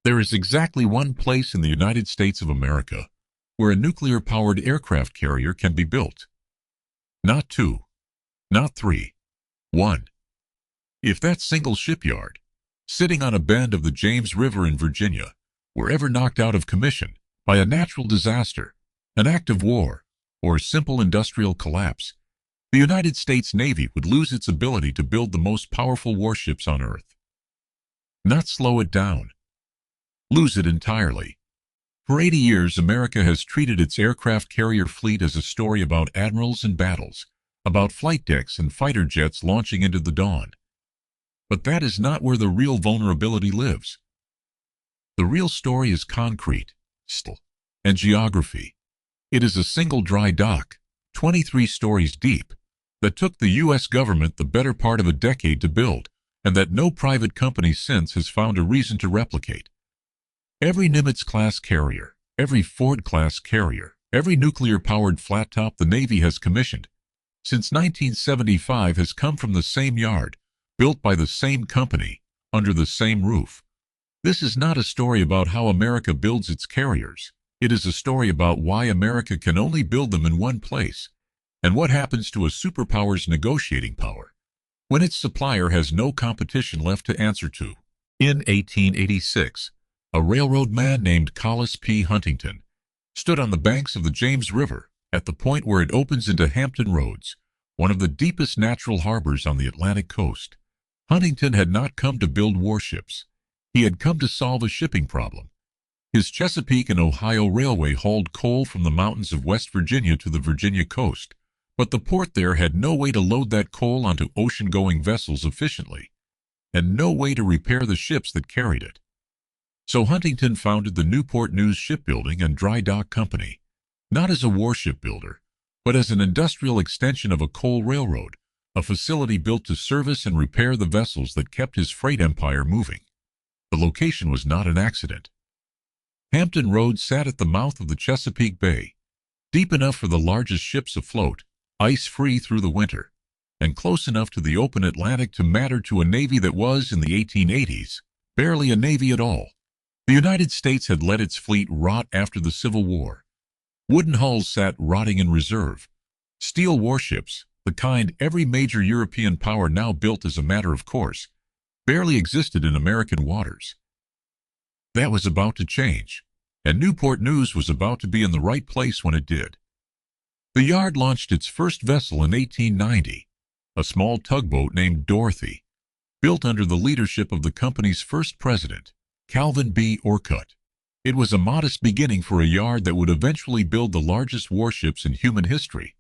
There is exactly one place in the United States of America where a nuclear-powered aircraft carrier can be built. Not two, not three, one. If that single shipyard, sitting on a bend of the James River in Virginia, were ever knocked out of commission by a natural disaster, an act of war, or a simple industrial collapse, the United States Navy would lose its ability to build the most powerful warships on Earth. Not slow it down. Lose it entirely. For 80 years, America has treated its aircraft carrier fleet as a story about admirals and battles, about flight decks and fighter jets launching into the dawn. But that is not where the real vulnerability lives. The real story is concrete, steel, and geography. It is a single dry dock, 23 stories deep, that took the U.S. government the better part of a decade to build, and that no private company since has found a reason to replicate. Every Nimitz-class carrier, every Ford-class carrier, every nuclear-powered flat-top the Navy has commissioned since 1975 has come from the same yard, built by the same company, under the same roof. This is not a story about how America builds its carriers. It is a story about why America can only build them in one place, and what happens to a superpower's negotiating power when its supplier has no competition left to answer to. In 1886, a railroad man named Collis P. Huntington stood on the banks of the James River at the point where it opens into Hampton Roads, one of the deepest natural harbors on the Atlantic coast. Huntington had not come to build warships. He had come to solve a shipping problem. His Chesapeake and Ohio Railway hauled coal from the mountains of West Virginia to the Virginia coast, but the port there had no way to load that coal onto ocean-going vessels efficiently, and no way to repair the ships that carried it. So Huntington founded the Newport News Shipbuilding and Dry Dock Company, not as a warship builder, but as an industrial extension of a coal railroad, a facility built to service and repair the vessels that kept his freight empire moving. The location was not an accident. Hampton Roads sat at the mouth of the Chesapeake Bay, deep enough for the largest ships afloat, ice-free through the winter, and close enough to the open Atlantic to matter to a Navy that was, in the 1880s, barely a Navy at all. The United States had let its fleet rot after the Civil War. Wooden hulls sat rotting in reserve. Steel warships, the kind every major European power now built as a matter of course, barely existed in American waters. That was about to change, and Newport News was about to be in the right place when it did. The yard launched its first vessel in 1890, a small tugboat named Dorothy, built under the leadership of the company's first president, Calvin B. Orcutt. It was a modest beginning for a yard that would eventually build the largest warships in human history.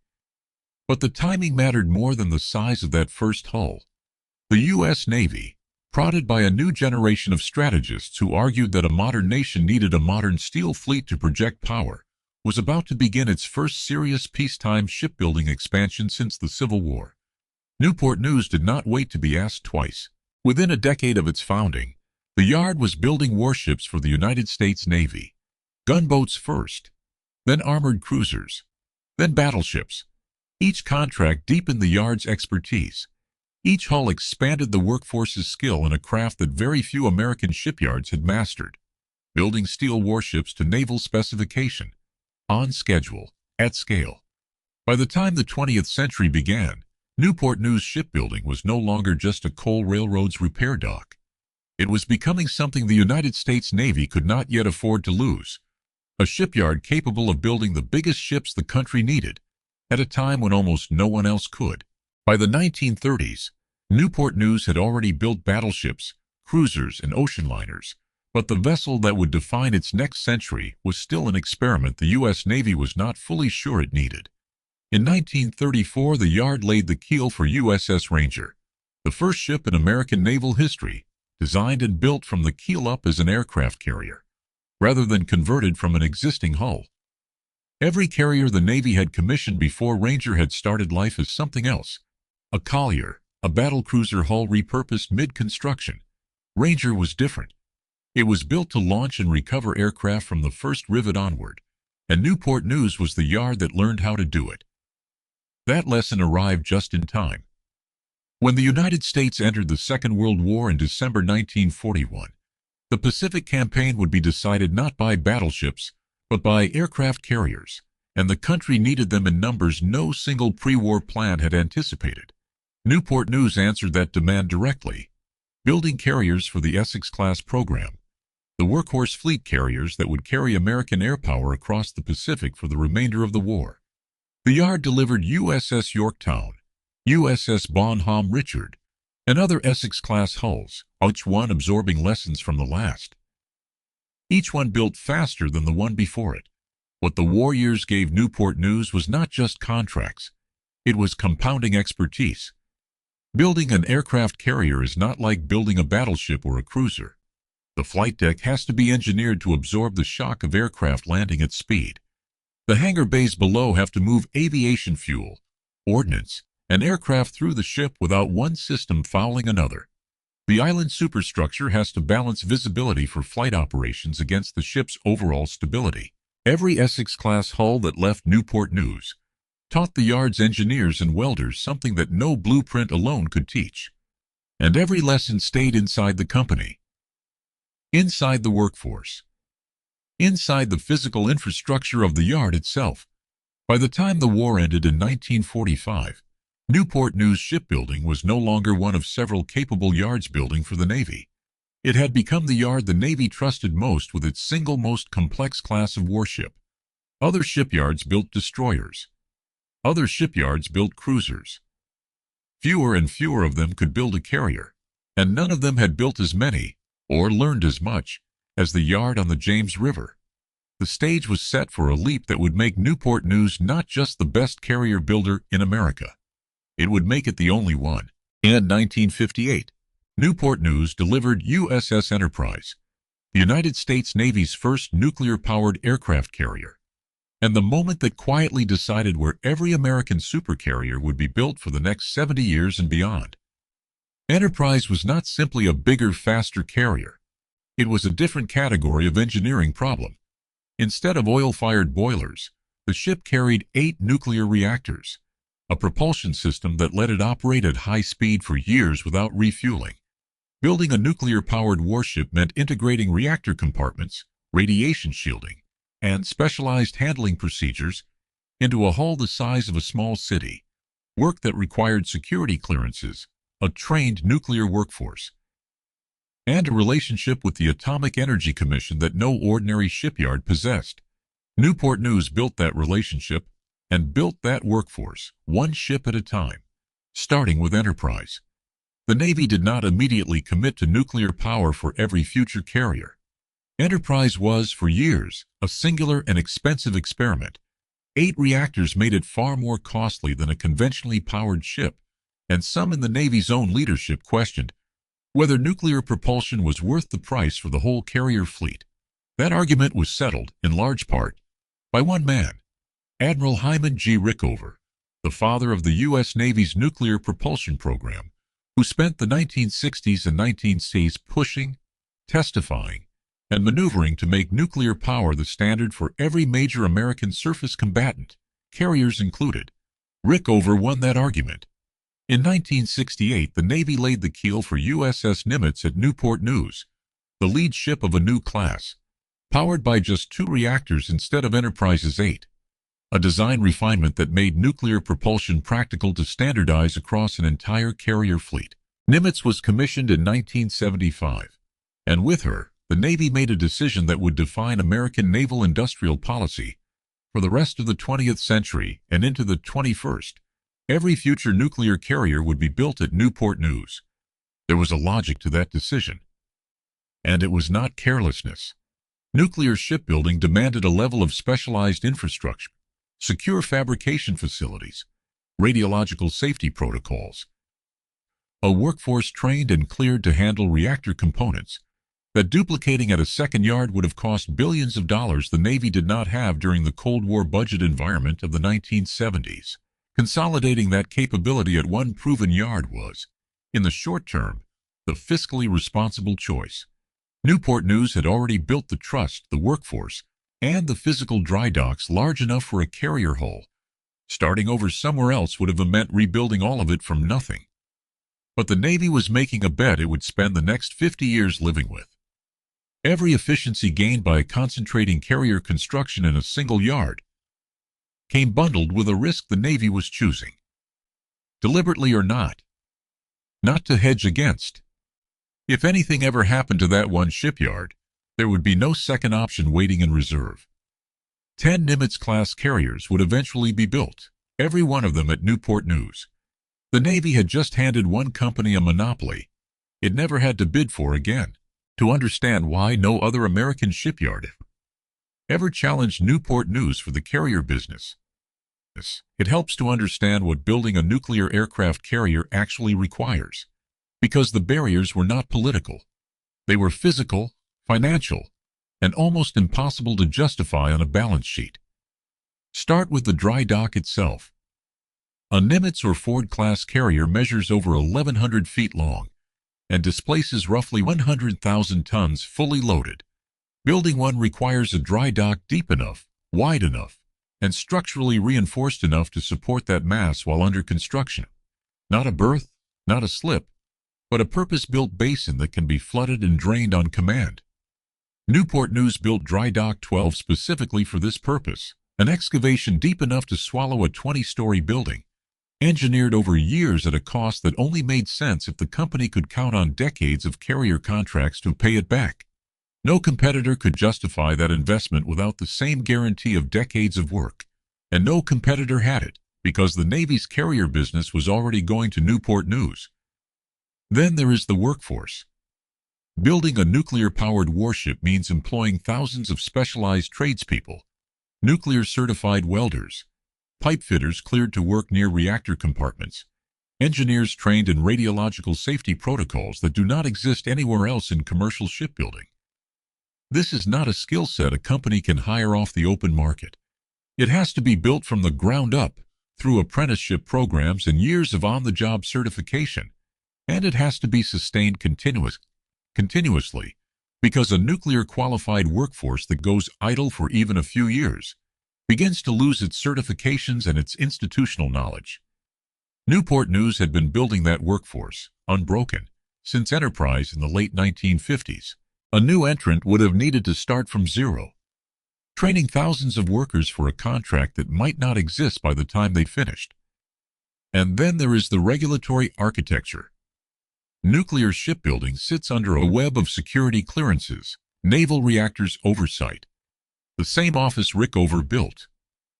But the timing mattered more than the size of that first hull. The U.S. Navy, prodded by a new generation of strategists who argued that a modern nation needed a modern steel fleet to project power, was about to begin its first serious peacetime shipbuilding expansion since the Civil War. Newport News did not wait to be asked twice. Within a decade of its founding, the yard was building warships for the United States Navy. Gunboats first, then armored cruisers, then battleships. Each contract deepened the yard's expertise. Each hull expanded the workforce's skill in a craft that very few American shipyards had mastered, building steel warships to naval specification, on schedule, at scale. By the time the 20th century began, Newport News Shipbuilding was no longer just a coal railroad's repair dock. It was becoming something the United States Navy could not yet afford to lose, a shipyard capable of building the biggest ships the country needed, at a time when almost no one else could. By the 1930s, Newport News had already built battleships, cruisers, and ocean liners, but the vessel that would define its next century was still an experiment the U.S. Navy was not fully sure it needed. In 1934, the yard laid the keel for USS Ranger, the first ship in American naval history, designed and built from the keel up as an aircraft carrier, rather than converted from an existing hull. Every carrier the Navy had commissioned before Ranger had started life as something else. A collier, a battlecruiser hull repurposed mid-construction. Ranger was different. It was built to launch and recover aircraft from the first rivet onward, and Newport News was the yard that learned how to do it. That lesson arrived just in time. When the United States entered the Second World War in December 1941, The Pacific campaign would be decided not by battleships, but by aircraft carriers, and the country needed them in numbers no single pre-war plan had anticipated. Newport News answered that demand directly, building carriers for the Essex-class program, the workhorse fleet carriers that would carry American air power across the Pacific for the remainder of the war. The yard delivered USS Yorktown, USS Bonhomme Richard, and other Essex-class hulls, each one absorbing lessons from the last. Each one built faster than the one before it. What the war years gave Newport News was not just contracts, it was compounding expertise. Building an aircraft carrier is not like building a battleship or a cruiser. The flight deck has to be engineered to absorb the shock of aircraft landing at speed. The hangar bays below have to move aviation fuel, ordnance, and aircraft through the ship without one system fouling another. The island superstructure has to balance visibility for flight operations against the ship's overall stability. Every Essex-class hull that left Newport News taught the yard's engineers and welders something that no blueprint alone could teach. And every lesson stayed inside the company, inside the workforce, inside the physical infrastructure of the yard itself. By the time the war ended in 1945, Newport News Shipbuilding was no longer one of several capable yards building for the Navy. It had become the yard the Navy trusted most with its single most complex class of warship. Other shipyards built destroyers. Other shipyards built cruisers. Fewer and fewer of them could build a carrier, and none of them had built as many, or learned as much, as the yard on the James River. The stage was set for a leap that would make Newport News not just the best carrier builder in America. It would make it the only one. In 1958, Newport News delivered USS Enterprise, the United States Navy's first nuclear-powered aircraft carrier, and the moment that quietly decided where every American supercarrier would be built for the next 70 years and beyond. Enterprise was not simply a bigger, faster carrier. It was a different category of engineering problem. Instead of oil-fired boilers, the ship carried 8 nuclear reactors, a propulsion system that let it operate at high speed for years without refueling. Building a nuclear-powered warship meant integrating reactor compartments, radiation shielding, and specialized handling procedures into a hull the size of a small city, work that required security clearances, a trained nuclear workforce, and a relationship with the Atomic Energy Commission that no ordinary shipyard possessed. Newport News built that relationship and built that workforce, one ship at a time, starting with Enterprise. The Navy did not immediately commit to nuclear power for every future carrier. Enterprise was, for years, a singular and expensive experiment. 8 reactors made it far more costly than a conventionally powered ship, and some in the Navy's own leadership questioned whether nuclear propulsion was worth the price for the whole carrier fleet. That argument was settled, in large part, by one man, Admiral Hyman G. Rickover, the father of the U.S. Navy's nuclear propulsion program, who spent the 1960s and 1970s pushing, testifying, and maneuvering to make nuclear power the standard for every major American surface combatant, carriers included. Rickover won that argument. In 1968, the Navy laid the keel for USS Nimitz at Newport News, the lead ship of a new class, powered by just 2 reactors instead of Enterprise's 8. A design refinement that made nuclear propulsion practical to standardize across an entire carrier fleet. Nimitz was commissioned in 1975, and with her, the Navy made a decision that would define American naval industrial policy for the rest of the 20th century and into the 21st. Every future nuclear carrier would be built at Newport News. There was a logic to that decision. And it was not carelessness. Nuclear shipbuilding demanded a level of specialized infrastructure, secure fabrication facilities, radiological safety protocols, a workforce trained and cleared to handle reactor components that duplicating at a second yard would have cost billions of dollars the Navy did not have during the Cold War budget environment of the 1970s. Consolidating that capability at one proven yard was, in the short term, the fiscally responsible choice. Newport News had already built the trust, the workforce, and the physical dry docks large enough for a carrier hull. Starting over somewhere else would have meant rebuilding all of it from nothing. But the Navy was making a bet it would spend the next 50 years living with. Every efficiency gained by concentrating carrier construction in a single yard came bundled with a risk the Navy was choosing, deliberately or not to hedge against. If anything ever happened to that one shipyard, there would be no second option waiting in reserve. 10 Nimitz-class carriers would eventually be built, every one of them at Newport News. The Navy had just handed one company a monopoly it never had to bid for again. To understand why no other American shipyard ever challenged Newport News for the carrier business, it helps to understand what building a nuclear aircraft carrier actually requires. Because the barriers were not political. They were physical, financial, and almost impossible to justify on a balance sheet. Start with the dry dock itself. A Nimitz or Ford-class carrier measures over 1,100 feet long and displaces roughly 100,000 tons fully loaded. Building one requires a dry dock deep enough, wide enough, and structurally reinforced enough to support that mass while under construction. Not a berth, not a slip, but a purpose-built basin that can be flooded and drained on command. Newport News built Dry Dock 12 specifically for this purpose, an excavation deep enough to swallow a 20-story building, engineered over years at a cost that only made sense if the company could count on decades of carrier contracts to pay it back. No competitor could justify that investment without the same guarantee of decades of work, and no competitor had it, because the Navy's carrier business was already going to Newport News. Then there is the workforce. Building a nuclear-powered warship means employing thousands of specialized tradespeople, nuclear-certified welders, pipe fitters cleared to work near reactor compartments, engineers trained in radiological safety protocols that do not exist anywhere else in commercial shipbuilding. This is not a skill set a company can hire off the open market. It has to be built from the ground up, through apprenticeship programs and years of on-the-job certification. And it has to be sustained continuously, because a nuclear-qualified workforce that goes idle for even a few years begins to lose its certifications and its institutional knowledge. Newport News had been building that workforce, unbroken, since Enterprise in the late 1950s. A new entrant would have needed to start from zero, training thousands of workers for a contract that might not exist by the time they finished. And then there is the regulatory architecture. Nuclear shipbuilding sits under a web of security clearances, naval reactors oversight, the same office Rickover built,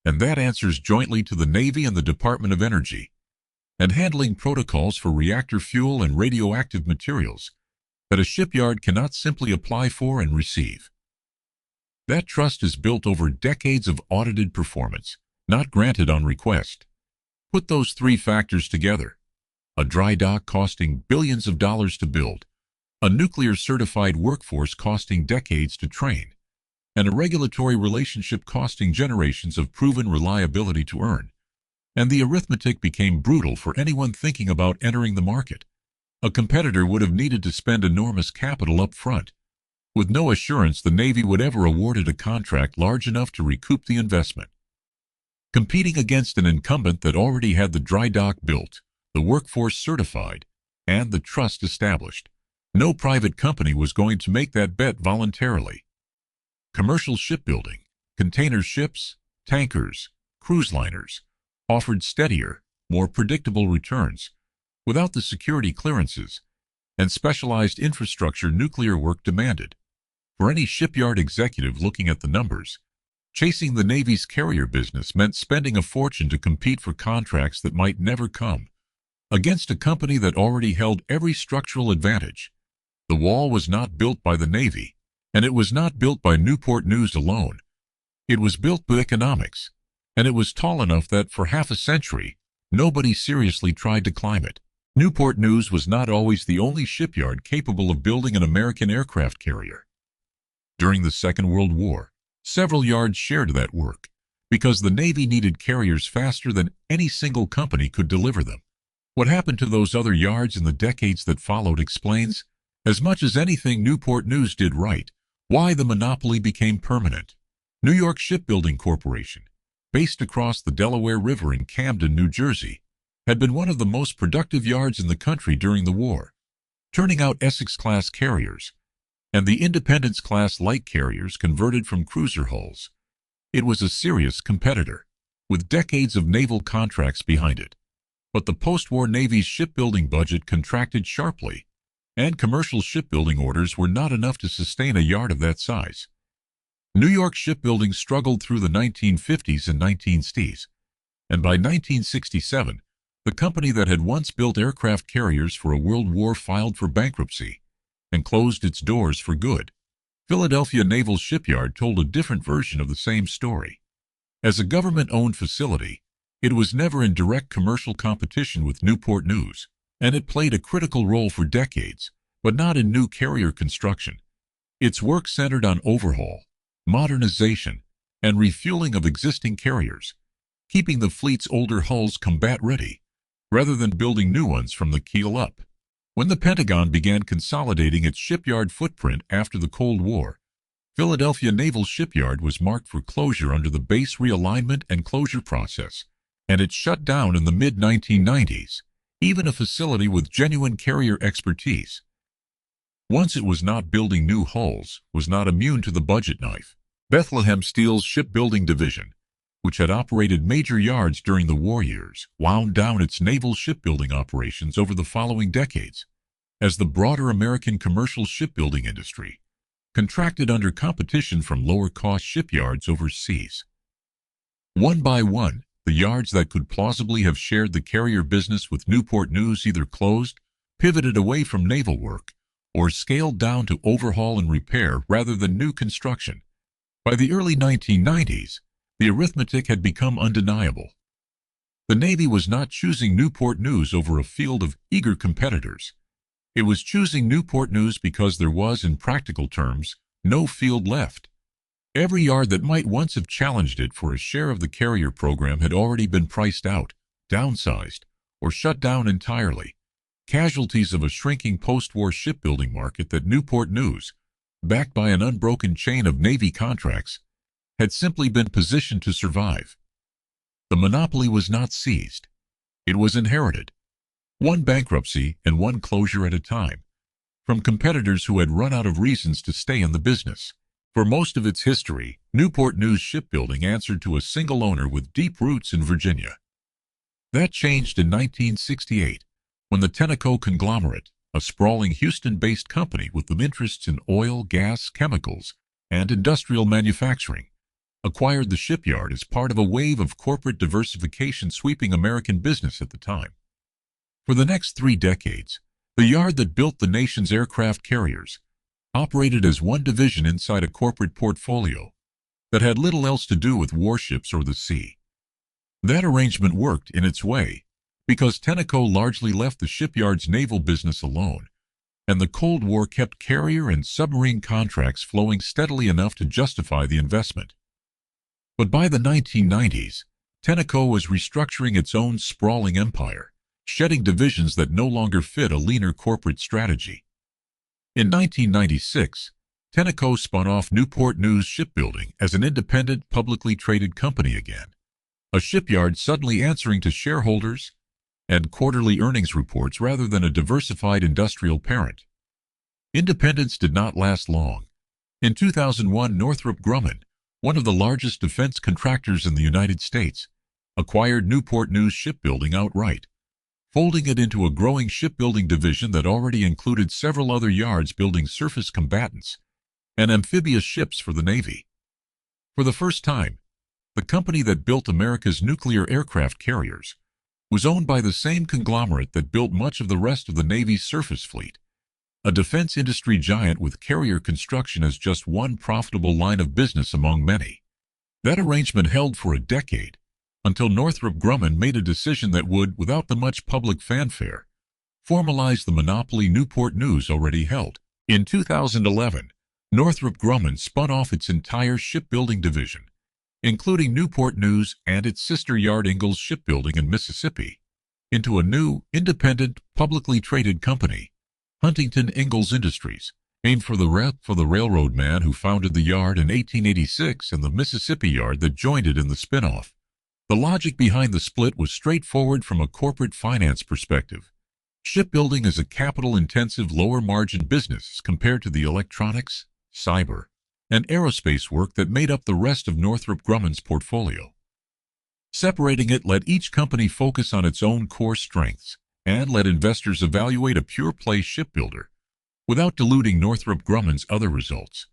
and that answers jointly to the Navy and the Department of Energy, and handling protocols for reactor fuel and radioactive materials that a shipyard cannot simply apply for and receive. That trust is built over decades of audited performance, not granted on request. Put those three factors together. A dry dock costing billions of dollars to build, a nuclear-certified workforce costing decades to train, and a regulatory relationship costing generations of proven reliability to earn. And the arithmetic became brutal for anyone thinking about entering the market. A competitor would have needed to spend enormous capital up front, with no assurance the Navy would ever award it a contract large enough to recoup the investment. Competing against an incumbent that already had the dry dock built, the workforce certified, and the trust established, no private company was going to make that bet voluntarily. Commercial shipbuilding, container ships, tankers, cruise liners, offered steadier, more predictable returns, without the security clearances and specialized infrastructure nuclear work demanded. For any shipyard executive looking at the numbers, chasing the Navy's carrier business meant spending a fortune to compete for contracts that might never come, against a company that already held every structural advantage. The wall was not built by the Navy, and it was not built by Newport News alone. It was built by economics, and it was tall enough that for half a century, nobody seriously tried to climb it. Newport News was not always the only shipyard capable of building an American aircraft carrier. During the Second World War, several yards shared that work, because the Navy needed carriers faster than any single company could deliver them. What happened to those other yards in the decades that followed explains, as much as anything Newport News did right, why the monopoly became permanent. New York Shipbuilding Corporation, based across the Delaware River in Camden, New Jersey, had been one of the most productive yards in the country during the war, turning out Essex-class carriers, and the Independence-class light carriers converted from cruiser hulls. It was a serious competitor, with decades of naval contracts behind it. But the post-war Navy's shipbuilding budget contracted sharply, and commercial shipbuilding orders were not enough to sustain a yard of that size. New York shipbuilding struggled through the 1950s and 1960s, and by 1967, the company that had once built aircraft carriers for a world war filed for bankruptcy and closed its doors for good. Philadelphia Naval Shipyard told a different version of the same story. As a government-owned facility, it was never in direct commercial competition with Newport News, and it played a critical role for decades, but not in new carrier construction. Its work centered on overhaul, modernization, and refueling of existing carriers, keeping the fleet's older hulls combat-ready, rather than building new ones from the keel up. When the Pentagon began consolidating its shipyard footprint after the Cold War, Philadelphia Naval Shipyard was marked for closure under the base realignment and closure process, and it shut down in the mid-1990s, even a facility with genuine carrier expertise. Once it was not building new hulls, was not immune to the budget knife. Bethlehem Steel's shipbuilding division, which had operated major yards during the war years, wound down its naval shipbuilding operations over the following decades, as the broader American commercial shipbuilding industry contracted under competition from lower-cost shipyards overseas. One by one, the yards that could plausibly have shared the carrier business with Newport News either closed, pivoted away from naval work, or scaled down to overhaul and repair rather than new construction. By the early 1990s, the arithmetic had become undeniable. The Navy was not choosing Newport News over a field of eager competitors. It was choosing Newport News because there was, in practical terms, no field left. Every yard that might once have challenged it for a share of the carrier program had already been priced out, downsized, or shut down entirely, casualties of a shrinking post-war shipbuilding market that Newport News, backed by an unbroken chain of Navy contracts, had simply been positioned to survive. The monopoly was not seized. It was inherited, one bankruptcy and one closure at a time, from competitors who had run out of reasons to stay in the business. For most of its history, Newport News Shipbuilding answered to a single owner with deep roots in Virginia. That changed in 1968, when the Tenneco conglomerate, a sprawling Houston-based company with interests in oil, gas, chemicals, and industrial manufacturing, acquired the shipyard as part of a wave of corporate diversification sweeping American business at the time. For the next 3 decades, the yard that built the nation's aircraft carriers operated as one division inside a corporate portfolio that had little else to do with warships or the sea. That arrangement worked in its way because Tenneco largely left the shipyard's naval business alone, and the Cold War kept carrier and submarine contracts flowing steadily enough to justify the investment. But by the 1990s, Tenneco was restructuring its own sprawling empire, shedding divisions that no longer fit a leaner corporate strategy. In 1996, Tenneco spun off Newport News Shipbuilding as an independent, publicly traded company again, a shipyard suddenly answering to shareholders and quarterly earnings reports rather than a diversified industrial parent. Independence did not last long. In 2001, Northrop Grumman, one of the largest defense contractors in the United States, acquired Newport News Shipbuilding outright, folding it into a growing shipbuilding division that already included several other yards building surface combatants and amphibious ships for the Navy. For the first time, the company that built America's nuclear aircraft carriers was owned by the same conglomerate that built much of the rest of the Navy's surface fleet, a defense industry giant with carrier construction as just one profitable line of business among many. That arrangement held for a decade, until Northrop Grumman made a decision that would, without the much public fanfare, formalize the monopoly Newport News already held. In 2011, Northrop Grumman spun off its entire shipbuilding division, including Newport News and its sister yard Ingalls Shipbuilding in Mississippi, into a new, independent, publicly traded company, Huntington Ingalls Industries, named for the railroad man who founded the yard in 1886 and the Mississippi yard that joined it in the spin-off. The logic behind the split was straightforward from a corporate finance perspective. Shipbuilding is a capital-intensive, lower-margin business compared to the electronics, cyber, and aerospace work that made up the rest of Northrop Grumman's portfolio. Separating it let each company focus on its own core strengths and let investors evaluate a pure-play shipbuilder without diluting Northrop Grumman's other results.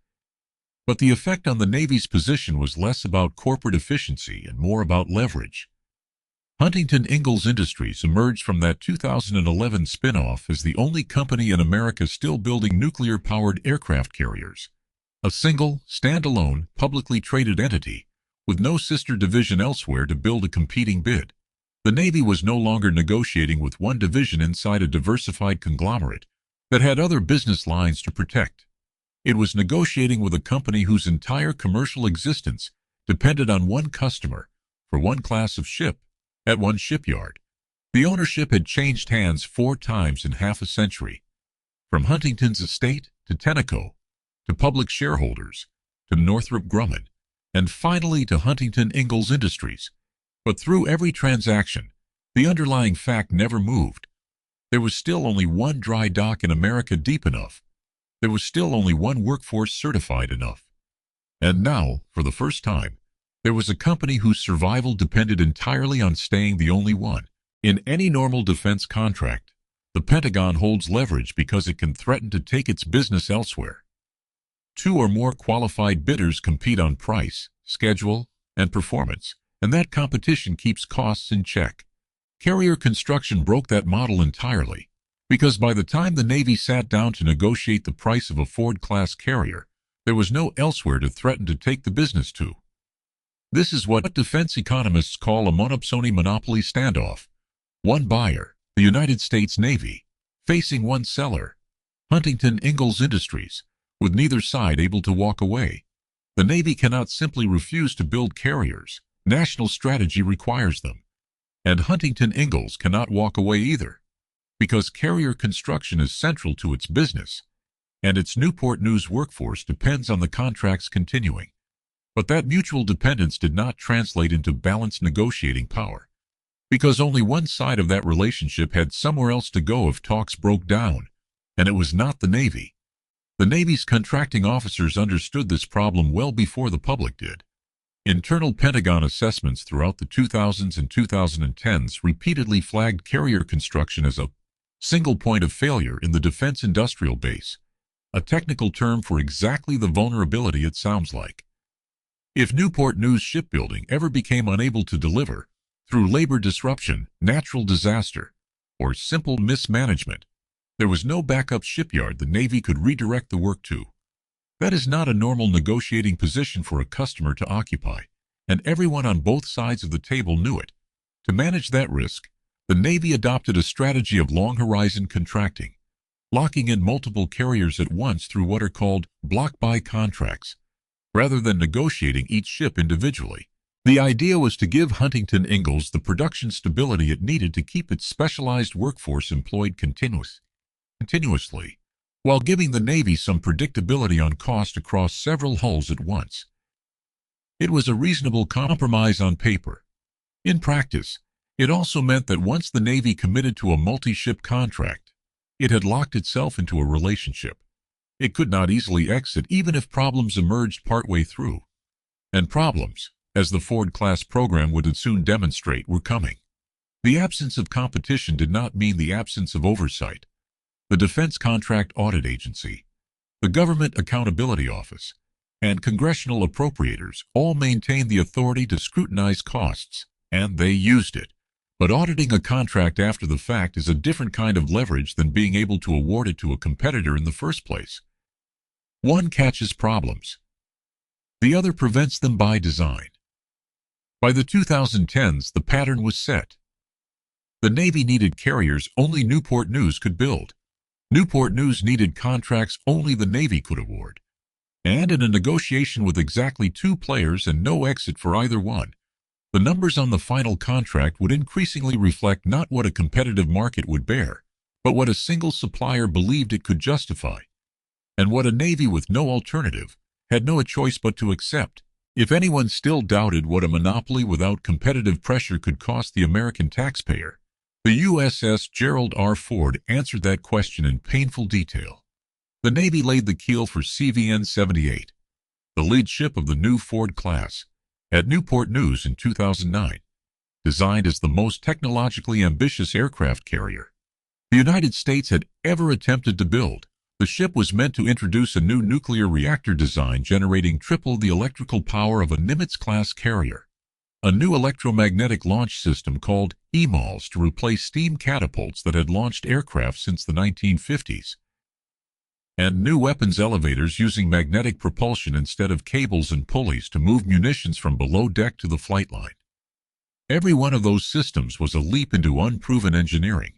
But the effect on the Navy's position was less about corporate efficiency and more about leverage. Huntington Ingalls Industries emerged from that 2011 spin-off as the only company in America still building nuclear-powered aircraft carriers, a single, standalone, publicly traded entity with no sister division elsewhere to build a competing bid. The Navy was no longer negotiating with one division inside a diversified conglomerate that had other business lines to protect. It was negotiating with a company whose entire commercial existence depended on one customer for one class of ship at one shipyard. The ownership had changed hands 4 times in half a century, from Huntington's estate to Tenneco, to public shareholders, to Northrop Grumman, and finally to Huntington Ingalls Industries. But through every transaction, the underlying fact never moved. There was still only one dry dock in America deep enough. There was still only one workforce certified enough. And now, for the first time, there was a company whose survival depended entirely on staying the only one. In any normal defense contract, the Pentagon holds leverage because it can threaten to take its business elsewhere. 2 or more qualified bidders compete on price, schedule, and performance, and that competition keeps costs in check. Carrier construction broke that model entirely, because by the time the Navy sat down to negotiate the price of a Ford-class carrier, there was no elsewhere to threaten to take the business to. This is what defense economists call a monopsony monopoly standoff. One buyer, the United States Navy, facing one seller, Huntington Ingalls Industries, with neither side able to walk away. The Navy cannot simply refuse to build carriers. National strategy requires them. And Huntington Ingalls cannot walk away either, because carrier construction is central to its business, and its Newport News workforce depends on the contracts continuing. But that mutual dependence did not translate into balanced negotiating power, because only one side of that relationship had somewhere else to go if talks broke down, and it was not the Navy. The Navy's contracting officers understood this problem well before the public did. Internal Pentagon assessments throughout the 2000s and 2010s repeatedly flagged carrier construction as a single point of failure in the defense industrial base, a technical term for exactly the vulnerability it sounds like. If Newport News Shipbuilding ever became unable to deliver, through labor disruption, natural disaster, or simple mismanagement, there was no backup shipyard the Navy could redirect the work to. That is not a normal negotiating position for a customer to occupy, and everyone on both sides of the table knew it. To manage that risk, the Navy adopted a strategy of long-horizon contracting, locking in multiple carriers at once through what are called block-buy contracts, rather than negotiating each ship individually. The idea was to give Huntington Ingalls the production stability it needed to keep its specialized workforce employed continuously, while giving the Navy some predictability on cost across several hulls at once. It was a reasonable compromise on paper. In practice, it also meant that once the Navy committed to a multi-ship contract, it had locked itself into a relationship. It could not easily exit even if problems emerged partway through. And problems, as the Ford-class program would soon demonstrate, were coming. The absence of competition did not mean the absence of oversight. The Defense Contract Audit Agency, the Government Accountability Office, and congressional appropriators all maintained the authority to scrutinize costs, and they used it. But auditing a contract after the fact is a different kind of leverage than being able to award it to a competitor in the first place. One catches problems. The other prevents them by design. By the 2010s, the pattern was set. The Navy needed carriers only Newport News could build. Newport News needed contracts only the Navy could award. And in a negotiation with exactly 2 players and no exit for either one, the numbers on the final contract would increasingly reflect not what a competitive market would bear, but what a single supplier believed it could justify, and what a Navy with no alternative had no choice but to accept. If anyone still doubted what a monopoly without competitive pressure could cost the American taxpayer, The USS Gerald R. Ford answered that question in painful detail. The Navy laid the keel for CVN-78, the lead ship of the new Ford class, at Newport News in 2009. Designed as the most technologically ambitious aircraft carrier the United States had ever attempted to build, the ship was meant to introduce a new nuclear reactor design generating triple the electrical power of a Nimitz-class carrier, a new electromagnetic launch system called EMALS to replace steam catapults that had launched aircraft since the 1950s, and new weapons elevators using magnetic propulsion instead of cables and pulleys to move munitions from below deck to the flight line. Every one of those systems was a leap into unproven engineering,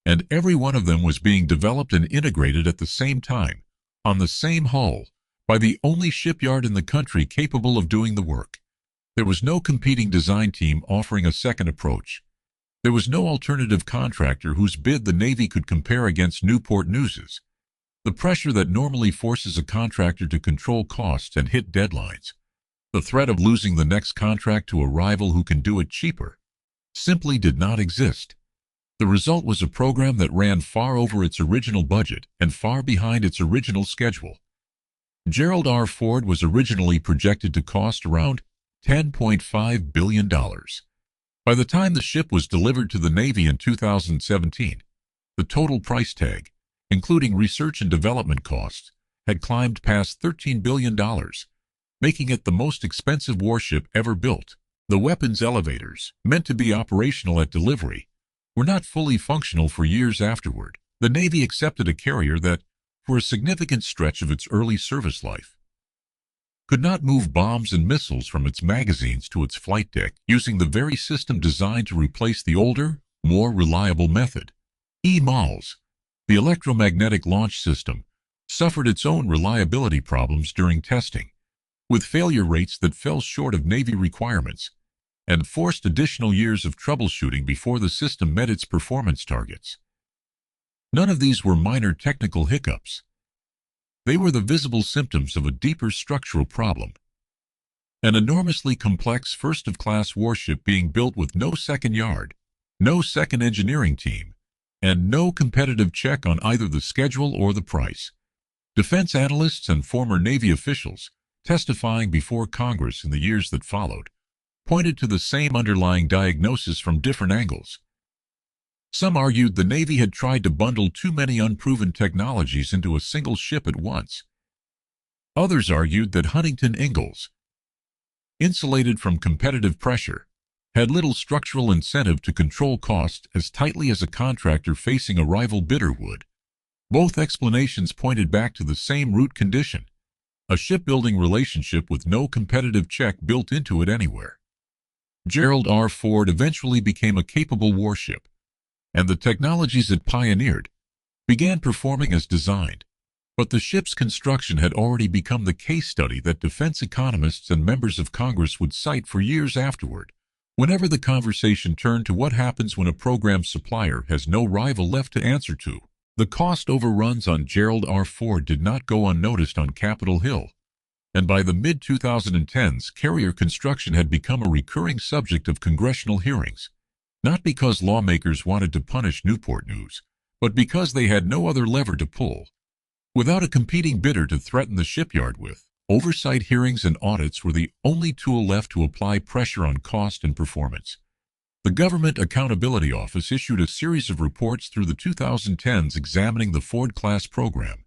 and every one of them was being developed and integrated at the same time, on the same hull, by the only shipyard in the country capable of doing the work. There was no competing design team offering a second approach. There was no alternative contractor whose bid the Navy could compare against Newport News's. The pressure that normally forces a contractor to control costs and hit deadlines, the threat of losing the next contract to a rival who can do it cheaper, simply did not exist. The result was a program that ran far over its original budget and far behind its original schedule. Gerald R. Ford was originally projected to cost around $10.5 billion. By the time the ship was delivered to the Navy in 2017, the total price tag, including research and development costs, had climbed past $13 billion, making it the most expensive warship ever built. The weapons elevators, meant to be operational at delivery, were not fully functional for years afterward. The Navy accepted a carrier that, for a significant stretch of its early service life, could not move bombs and missiles from its magazines to its flight deck using the very system designed to replace the older, more reliable method. EMALS, the electromagnetic launch system, suffered its own reliability problems during testing, with failure rates that fell short of Navy requirements, and forced additional years of troubleshooting before the system met its performance targets. None of these were minor technical hiccups. They were the visible symptoms of a deeper structural problem. An enormously complex first-of-class warship being built with no second yard, no second engineering team, and no competitive check on either the schedule or the price. Defense analysts and former Navy officials, testifying before Congress in the years that followed, pointed to the same underlying diagnosis from different angles. Some argued the Navy had tried to bundle too many unproven technologies into a single ship at once. Others argued that Huntington Ingalls, insulated from competitive pressure, had little structural incentive to control costs as tightly as a contractor facing a rival bidder would. Both explanations pointed back to the same root condition: a shipbuilding relationship with no competitive check built into it anywhere. Gerald R. Ford eventually became a capable warship, and the technologies it pioneered began performing as designed. But the ship's construction had already become the case study that defense economists and members of Congress would cite for years afterward, whenever the conversation turned to what happens when a program supplier has no rival left to answer to. The cost overruns on Gerald R. Ford did not go unnoticed on Capitol Hill, and by the mid-2010s, carrier construction had become a recurring subject of congressional hearings, not because lawmakers wanted to punish Newport News, but because they had no other lever to pull. Without a competing bidder to threaten the shipyard with, oversight hearings and audits were the only tool left to apply pressure on cost and performance. The Government Accountability Office issued a series of reports through the 2010s examining the Ford-class program,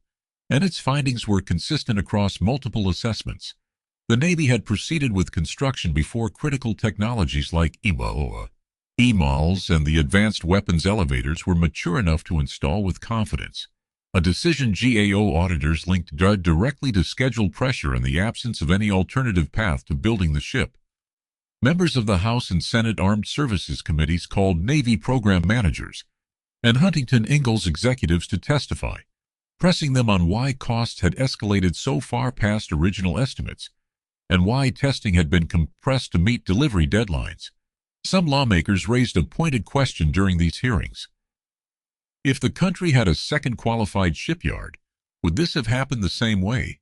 and its findings were consistent across multiple assessments. The Navy had proceeded with construction before critical technologies like EMALS and the advanced weapons elevators were mature enough to install with confidence, a decision GAO auditors linked directly to schedule pressure and the absence of any alternative path to building the ship. Members of the House and Senate Armed Services Committees called Navy program managers and Huntington Ingalls executives to testify, pressing them on why costs had escalated so far past original estimates and why testing had been compressed to meet delivery deadlines. Some lawmakers raised a pointed question during these hearings. If the country had a second qualified shipyard, would this have happened the same way?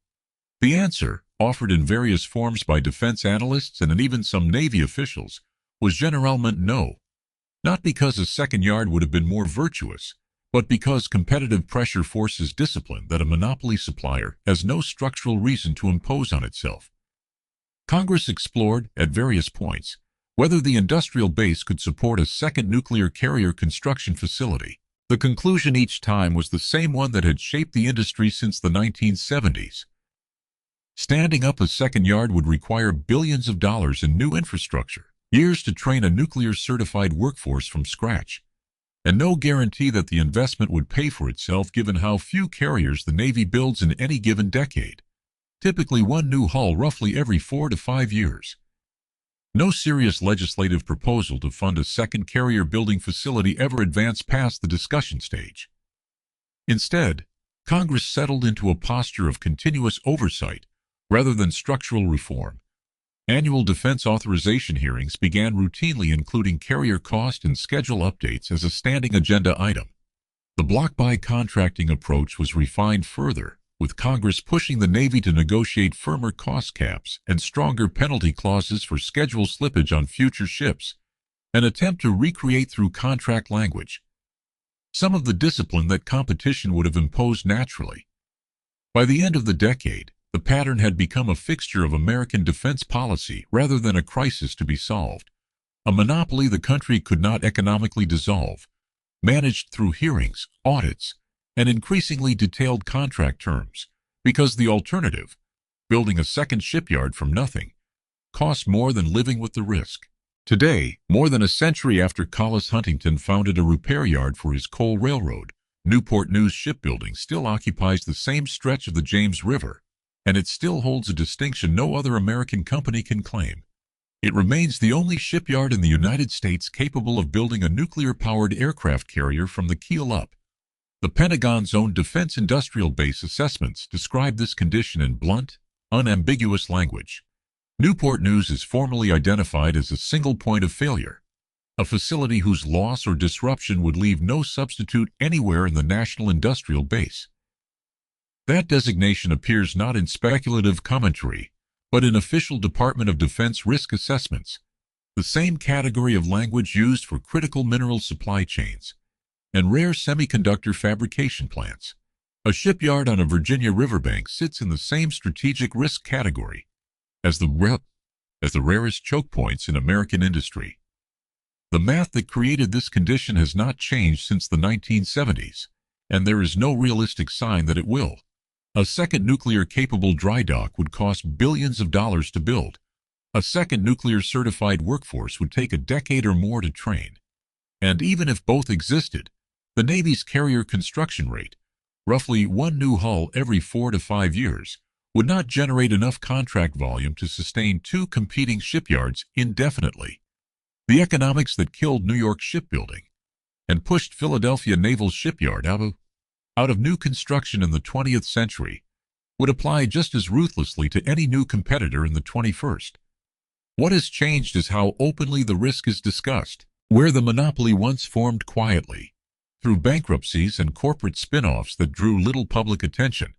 The answer, offered in various forms by defense analysts and even some Navy officials, was generellement no. Not because a second yard would have been more virtuous, but because competitive pressure forces discipline that a monopoly supplier has no structural reason to impose on itself. Congress explored, at various points, whether the industrial base could support a second nuclear carrier construction facility. The conclusion each time was the same one that had shaped the industry since the 1970s. Standing up a second yard would require billions of dollars in new infrastructure, years to train a nuclear-certified workforce from scratch, and no guarantee that the investment would pay for itself given how few carriers the Navy builds in any given decade, typically one new hull roughly every 4 to 5 years. No serious legislative proposal to fund a second carrier building facility ever advanced past the discussion stage. Instead, Congress settled into a posture of continuous oversight rather than structural reform. Annual defense authorization hearings began routinely including carrier cost and schedule updates as a standing agenda item. The block-buy contracting approach was refined further, with Congress pushing the Navy to negotiate firmer cost caps and stronger penalty clauses for schedule slippage on future ships, an attempt to recreate through contract language some of the discipline that competition would have imposed naturally. By the end of the decade, the pattern had become a fixture of American defense policy rather than a crisis to be solved, a monopoly the country could not economically dissolve, managed through hearings, audits, and increasingly detailed contract terms, because the alternative, building a second shipyard from nothing, cost more than living with the risk. Today, more than a century after Collis Huntington founded a repair yard for his coal railroad, Newport News Shipbuilding still occupies the same stretch of the James River, and it still holds a distinction no other American company can claim. It remains the only shipyard in the United States capable of building a nuclear-powered aircraft carrier from the keel up. The Pentagon's own Defense Industrial Base assessments describe this condition in blunt, unambiguous language. Newport News is formally identified as a single point of failure, a facility whose loss or disruption would leave no substitute anywhere in the national industrial base. That designation appears not in speculative commentary, but in official Department of Defense risk assessments, the same category of language used for critical mineral supply chains and rare semiconductor fabrication plants. A shipyard on a Virginia riverbank sits in the same strategic risk category as the rarest choke points in American industry. The math that created this condition has not changed since the 1970s, and there is no realistic sign that it will. A second nuclear-capable dry dock would cost billions of dollars to build. A second nuclear-certified workforce would take a decade or more to train. And even if both existed, the Navy's carrier construction rate, roughly one new hull every 4 to 5 years, would not generate enough contract volume to sustain two competing shipyards indefinitely. The economics that killed New York shipbuilding and pushed Philadelphia Naval Shipyard out of new construction in the 20th century would apply just as ruthlessly to any new competitor in the 21st. What has changed is how openly the risk is discussed. Where the monopoly once formed quietly, through bankruptcies and corporate spin-offs that drew little public attention,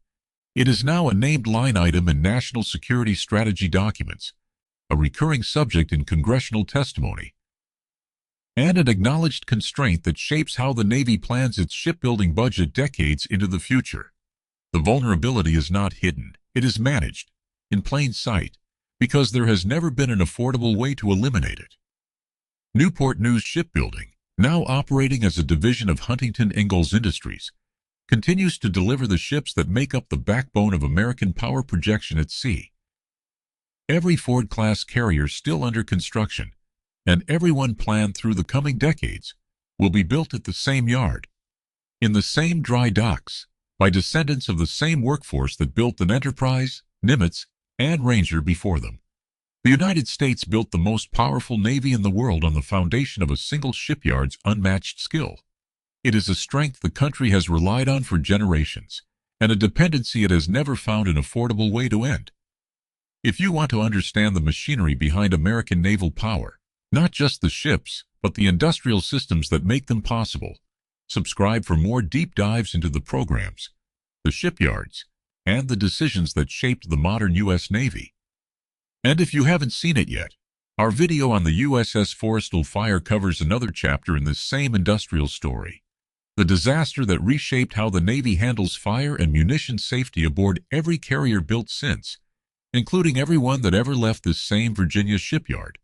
it is now a named line item in national security strategy documents, a recurring subject in congressional testimony, and an acknowledged constraint that shapes how the Navy plans its shipbuilding budget decades into the future. The vulnerability is not hidden, it is managed, in plain sight, because there has never been an affordable way to eliminate it. Newport News Shipbuilding, now operating as a division of Huntington Ingalls Industries, continues to deliver the ships that make up the backbone of American power projection at sea. Every Ford-class carrier still under construction, and everyone planned through the coming decades, will be built at the same yard, in the same dry docks, by descendants of the same workforce that built the Enterprise, Nimitz, and Ranger before them. The United States built the most powerful navy in the world on the foundation of a single shipyard's unmatched skill. It is a strength the country has relied on for generations, and a dependency it has never found an affordable way to end. If you want to understand the machinery behind American naval power, not just the ships, but the industrial systems that make them possible, subscribe for more deep dives into the programs, the shipyards, and the decisions that shaped the modern U.S. Navy. And if you haven't seen it yet, Our video on the USS Forrestal fire covers another chapter in this same industrial story, the disaster that reshaped how the Navy handles fire and munition safety aboard every carrier built since, including every one that ever left this same Virginia shipyard.